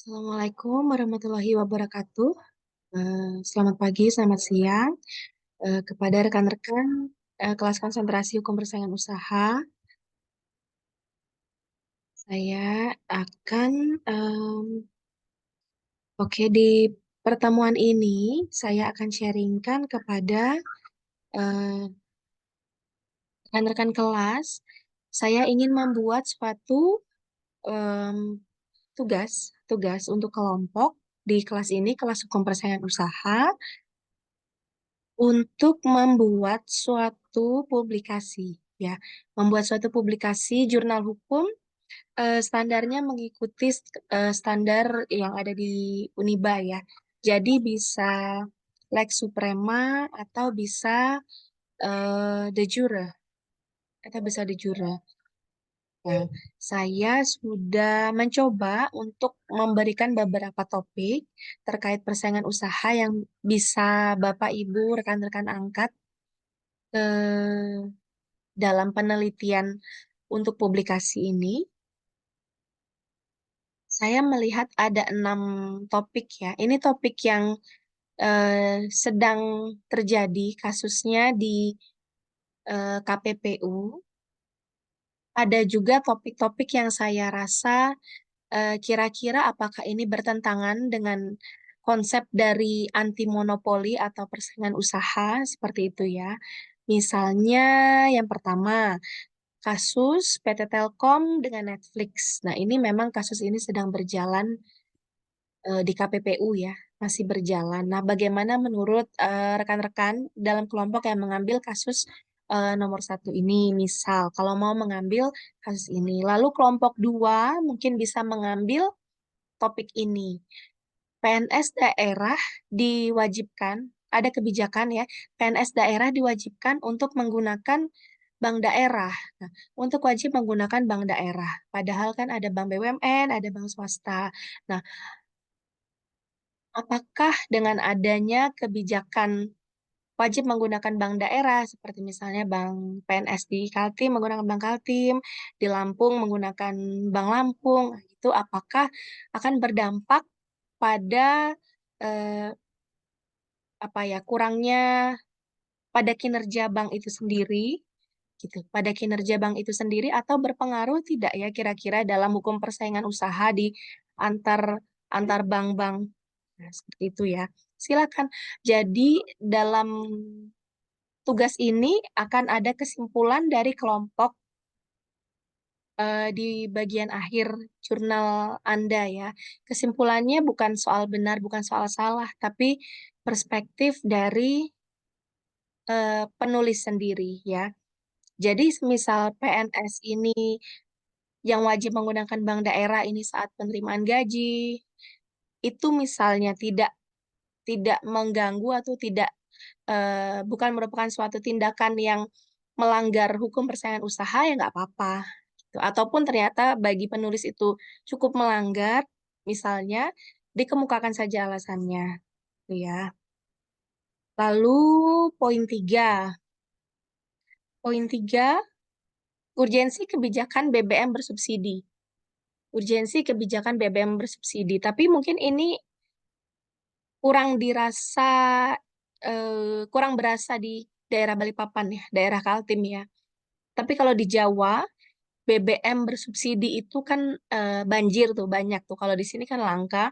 Assalamualaikum warahmatullahi wabarakatuh. Selamat pagi, selamat siang kepada rekan-rekan kelas konsentrasi hukum persaingan usaha. Saya akan, oke, di pertemuan ini saya akan sharingkan kepada eh, rekan-rekan kelas. Saya ingin membuat suatu em, tugas untuk kelompok di kelas ini, kelas hukum persaingan usaha, untuk membuat suatu publikasi, ya, membuat suatu publikasi jurnal hukum. Standarnya mengikuti standar yang ada di Uniba, ya. Jadi bisa Lex Suprema atau bisa de jure, Nah, saya sudah mencoba untuk memberikan beberapa topik terkait persaingan usaha yang bisa Bapak Ibu rekan-rekan angkat dalam penelitian untuk publikasi ini. Saya melihat ada 6 topik, ya. Ini topik yang sedang terjadi kasusnya di KPPU. Ada juga topik-topik yang saya rasa kira-kira apakah ini bertentangan dengan konsep dari anti monopoli atau persaingan usaha, seperti itu, ya. Misalnya yang pertama, kasus PT Telkom dengan Netflix. Nah, ini memang kasus ini sedang berjalan di KPPU, ya, masih berjalan. Nah, bagaimana menurut rekan-rekan dalam kelompok yang mengambil kasus nomor satu ini, misal kalau mau mengambil kasus ini, lalu kelompok dua mungkin bisa mengambil topik ini. PNS daerah diwajibkan, ada kebijakan, ya, PNS daerah diwajibkan untuk menggunakan bank daerah. Nah, untuk wajib menggunakan bank daerah. Padahal kan ada bank BUMN, ada bank swasta. Nah, apakah dengan adanya kebijakan wajib menggunakan bank daerah, seperti misalnya bank PNS di Kaltim menggunakan bank Kaltim, di Lampung menggunakan bank Lampung, itu apakah akan berdampak pada eh, apa ya, kurangnya pada kinerja bank itu sendiri, gitu, pada kinerja bank itu sendiri, atau berpengaruh tidak, ya, kira-kira dalam hukum persaingan usaha di antar antar bank-bank. Nah, seperti itu, ya. Silakan. Jadi dalam tugas ini akan ada kesimpulan dari kelompok di bagian akhir jurnal Anda, ya. Kesimpulannya bukan soal benar, bukan soal salah, tapi perspektif dari penulis sendiri, ya. Jadi misal PNS ini yang wajib menggunakan bank daerah ini saat penerimaan gaji, itu misalnya tidak tidak mengganggu atau tidak bukan merupakan suatu tindakan yang melanggar hukum persaingan usaha, ya nggak apa-apa, gitu. Ataupun ternyata bagi penulis itu cukup melanggar, misalnya dikemukakan saja alasannya, gitu, ya. Lalu poin tiga, poin tiga, urgensi kebijakan BBM bersubsidi. Urgensi kebijakan BBM bersubsidi. Tapi mungkin ini kurang dirasa, kurang berasa di daerah Balikpapan, ya, daerah Kaltim, ya. Tapi kalau di Jawa, BBM bersubsidi itu kan banjir tuh, banyak tuh. Kalau di sini kan langka,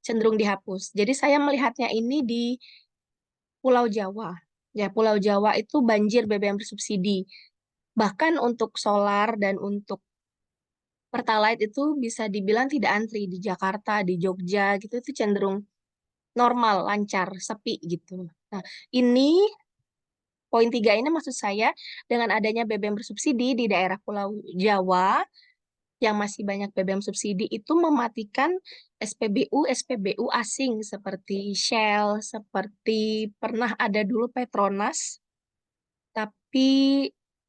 cenderung dihapus. Jadi saya melihatnya ini di Pulau Jawa. Ya, Pulau Jawa itu banjir BBM bersubsidi. Bahkan untuk solar dan untuk Pertalite itu bisa dibilang tidak antri di Jakarta, di Jogja gitu, itu cenderung normal, lancar, sepi gitu. Nah, ini poin tiga ini maksud saya dengan adanya BBM bersubsidi di daerah Pulau Jawa yang masih banyak BBM subsidi itu mematikan SPBU asing seperti Shell, seperti pernah ada dulu Petronas, tapi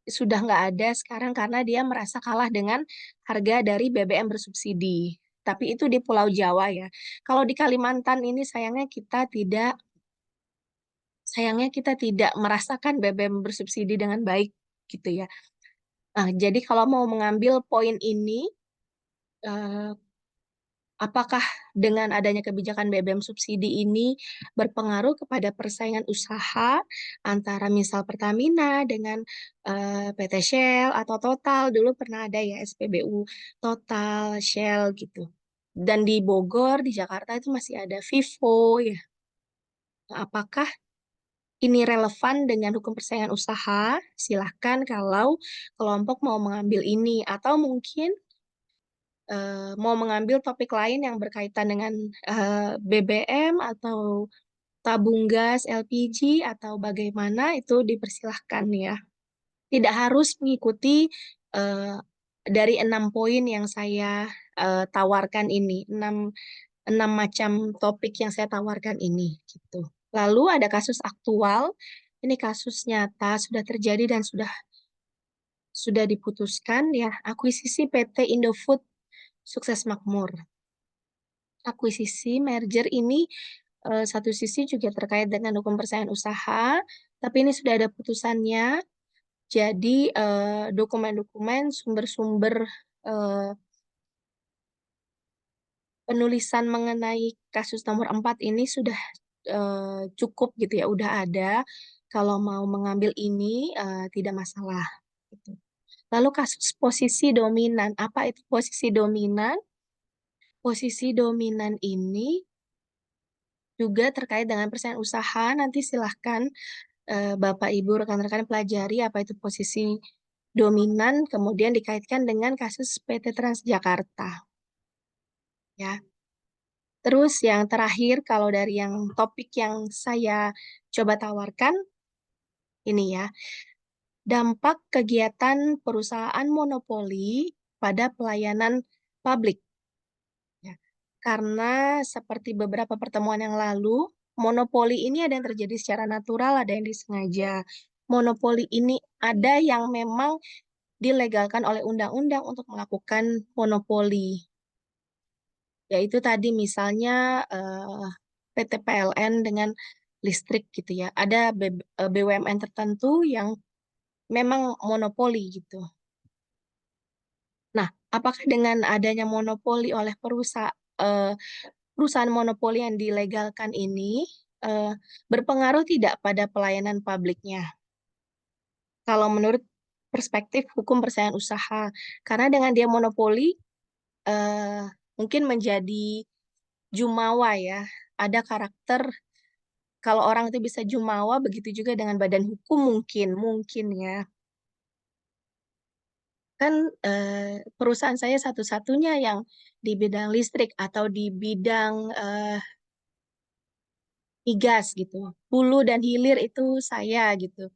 sudah nggak ada sekarang karena dia merasa kalah dengan harga dari BBM bersubsidi. Tapi itu di Pulau Jawa, ya. Kalau di Kalimantan ini sayangnya kita tidak merasakan BBM bersubsidi dengan baik, gitu, ya. Nah, jadi kalau mau mengambil poin ini, eh, Apakah dengan adanya kebijakan BBM subsidi ini berpengaruh kepada persaingan usaha antara misal Pertamina dengan PT Shell atau Total? Dulu pernah ada ya SPBU Total, Shell gitu. Dan di Bogor, di Jakarta itu masih ada Vivo ya. Nah, apakah ini relevan dengan hukum persaingan usaha? Silahkan kalau kelompok mau mengambil ini. Atau mungkin mau mengambil topik lain yang berkaitan dengan BBM atau tabung gas LPG atau bagaimana itu dipersilahkan ya. Tidak harus mengikuti eh, dari 6 poin yang saya tawarkan ini, enam macam topik yang saya tawarkan ini gitu. Lalu ada kasus aktual, ini kasus nyata sudah terjadi dan sudah diputuskan ya, akuisisi PT Indofood Sukses Makmur. Akuisisi merger ini satu sisi juga terkait dengan hukum persaingan usaha, tapi ini sudah ada putusannya. Jadi dokumen-dokumen, sumber-sumber eh, penulisan mengenai kasus nomor 4 ini sudah cukup gitu ya, udah ada. Kalau mau mengambil ini tidak masalah. Gitu. Lalu kasus posisi dominan, apa itu posisi dominan? Posisi dominan ini juga terkait dengan persaingan usaha. Nanti silahkan Bapak Ibu rekan-rekan pelajari apa itu posisi dominan, kemudian dikaitkan dengan kasus PT Transjakarta. Ya. Terus yang terakhir, kalau dari yang topik yang saya coba tawarkan, ini ya, dampak kegiatan perusahaan monopoli pada pelayanan publik. Ya. Karena seperti beberapa pertemuan yang lalu, monopoli ini ada yang terjadi secara natural, ada yang disengaja. Monopoli ini ada yang memang dilegalkan oleh undang-undang untuk melakukan monopoli. Yaitu tadi misalnya PT PLN dengan listrik gitu ya. Ada BUMN tertentu yang memang monopoli gitu. Nah, apakah dengan adanya monopoli oleh perusahaan monopoli yang dilegalkan ini eh, berpengaruh tidak pada pelayanan publiknya? Kalau menurut perspektif hukum persaingan usaha, karena dengan dia monopoli eh, mungkin menjadi jumawa ya. Ada karakter kalau orang itu bisa jumawa, begitu juga dengan badan hukum mungkin ya. Kan perusahaan saya satu-satunya yang di bidang listrik atau di bidang migas gitu. Hulu dan hilir itu saya gitu.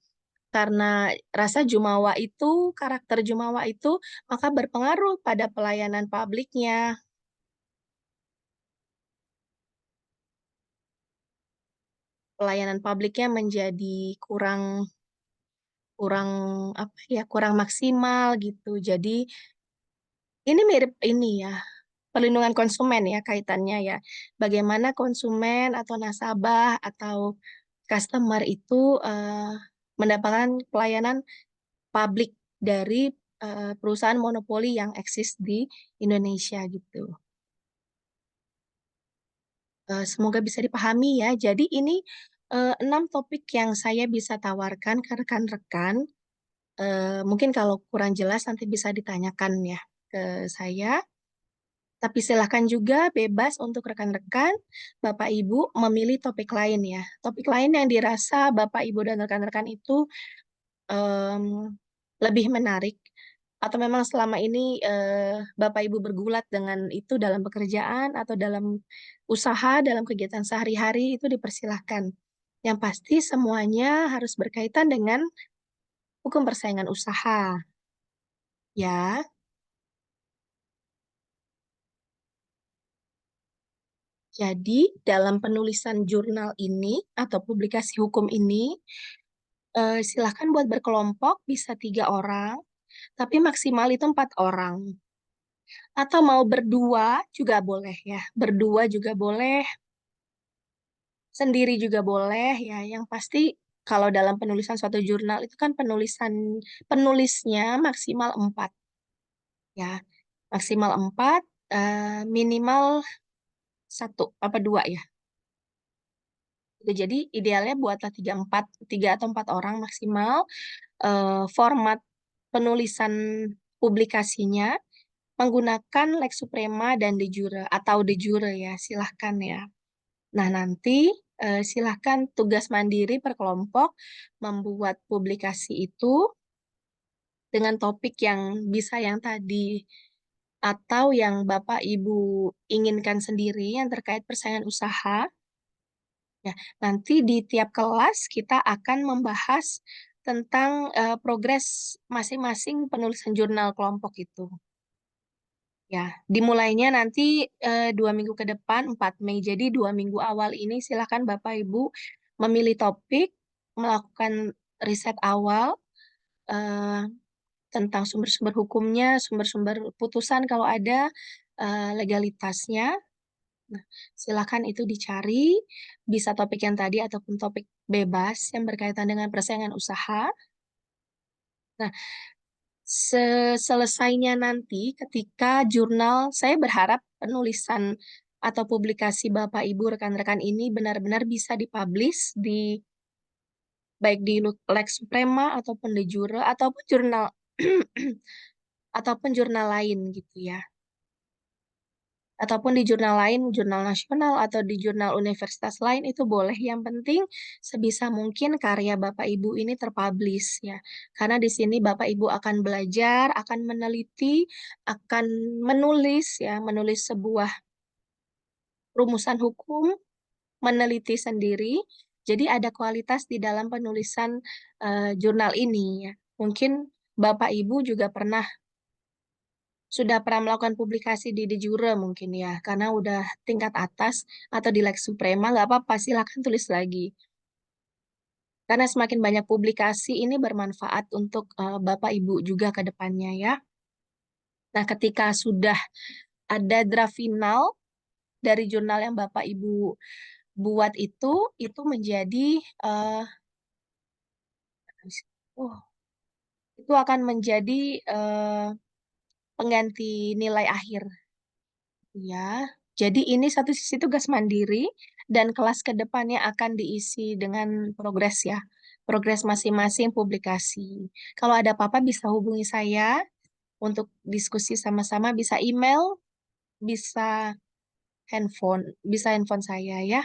Karena rasa jumawa itu, karakter jumawa itu, maka berpengaruh pada pelayanan publiknya. Pelayanan publiknya menjadi kurang kurang apa ya, kurang maksimal gitu. Jadi ini mirip ini ya, perlindungan konsumen ya kaitannya ya. Bagaimana konsumen atau nasabah atau customer itu mendapatkan pelayanan publik dari perusahaan monopoli yang eksis di Indonesia gitu. Semoga bisa dipahami ya. Jadi ini 6 topik yang saya bisa tawarkan ke rekan-rekan. Mungkin kalau kurang jelas nanti bisa ditanyakan ya ke saya. Tapi silahkan juga bebas untuk rekan-rekan, Bapak Ibu memilih topik lain ya. Topik lain yang dirasa Bapak Ibu dan rekan-rekan itu em, lebih menarik. Atau memang selama ini Bapak Ibu bergulat dengan itu dalam pekerjaan atau dalam usaha, dalam kegiatan sehari-hari itu dipersilahkan. Yang pasti semuanya harus berkaitan dengan hukum persaingan usaha. Ya, jadi dalam penulisan jurnal ini atau publikasi hukum ini, silahkan buat berkelompok, bisa 3 orang, tapi maksimal itu 4 orang. Atau mau berdua juga boleh ya, berdua juga boleh, sendiri juga boleh ya. Yang pasti kalau dalam penulisan suatu jurnal itu kan penulisnya maksimal 4 ya, maksimal 4. minimal satu apa dua ya. Gitu. Jadi idealnya buatlah tiga atau empat orang maksimal. Format penulisan publikasinya menggunakan Lex Suprema dan de jure atau de jure ya, silahkan ya. Nah, nanti silahkan tugas mandiri per kelompok membuat publikasi itu dengan topik yang bisa yang tadi atau yang Bapak Ibu inginkan sendiri yang terkait persaingan usaha. Ya, nanti di tiap kelas kita akan membahas tentang progres masing-masing penulisan jurnal kelompok itu. Ya, dimulainya nanti 2 minggu ke depan, 4 Mei. Jadi 2 minggu awal ini silakan Bapak Ibu memilih topik, melakukan riset awal eh, tentang sumber-sumber hukumnya, sumber-sumber putusan kalau ada, legalitasnya. Nah, silakan itu dicari, bisa topik yang tadi ataupun topik bebas yang berkaitan dengan persaingan usaha. Nah, selesainya nanti ketika jurnal, saya berharap penulisan atau publikasi Bapak Ibu rekan-rekan ini benar-benar bisa dipublish di baik di Lex Suprema ataupun de jure ataupun jurnal ataupun jurnal lain gitu ya. Ataupun di jurnal lain, jurnal nasional atau di jurnal universitas lain itu boleh. Yang penting sebisa mungkin karya Bapak Ibu ini terpublish ya. Karena di sini Bapak Ibu akan belajar, akan meneliti, akan menulis ya, menulis sebuah rumusan hukum, meneliti sendiri. Jadi ada kualitas di dalam penulisan jurnal ini ya. Mungkin Bapak Ibu juga sudah pernah melakukan publikasi di De Jure mungkin ya, karena udah tingkat atas atau di Lex Suprema, nggak apa-apa, silakan tulis lagi. Karena semakin banyak publikasi ini bermanfaat untuk Bapak Ibu juga ke depannya ya. Nah, ketika sudah ada draft final dari jurnal yang Bapak Ibu buat itu menjadi eh, oh, itu akan menjadi eh, pengganti nilai akhir. Ya, jadi ini satu sisi tugas mandiri dan kelas ke depannya akan diisi dengan progres ya, progres masing-masing publikasi. Kalau ada apa-apa bisa hubungi saya untuk diskusi sama-sama, bisa email, bisa handphone saya ya.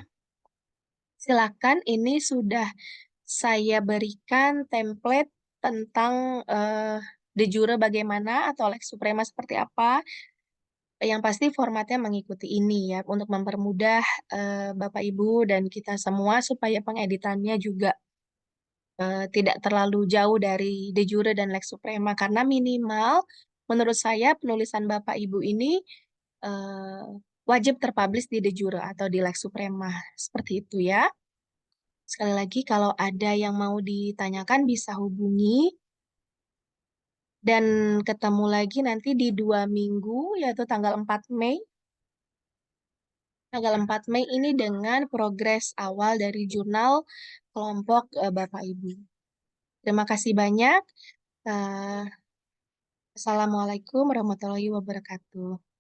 Silakan, ini sudah saya berikan template tentang de jure bagaimana atau lex suprema seperti apa. Yang pasti formatnya mengikuti ini ya, untuk mempermudah Bapak Ibu dan kita semua supaya pengeditannya juga tidak terlalu jauh dari de jure dan lex suprema karena minimal menurut saya penulisan Bapak Ibu ini eh, wajib terpublish di de jure atau di lex suprema seperti itu ya. Sekali lagi kalau ada yang mau ditanyakan bisa hubungi dan ketemu lagi nanti di 2 minggu yaitu tanggal 4 Mei. Tanggal 4 Mei ini dengan progres awal dari jurnal kelompok Bapak Ibu. Terima kasih banyak. Eh, Assalamualaikum warahmatullahi wabarakatuh.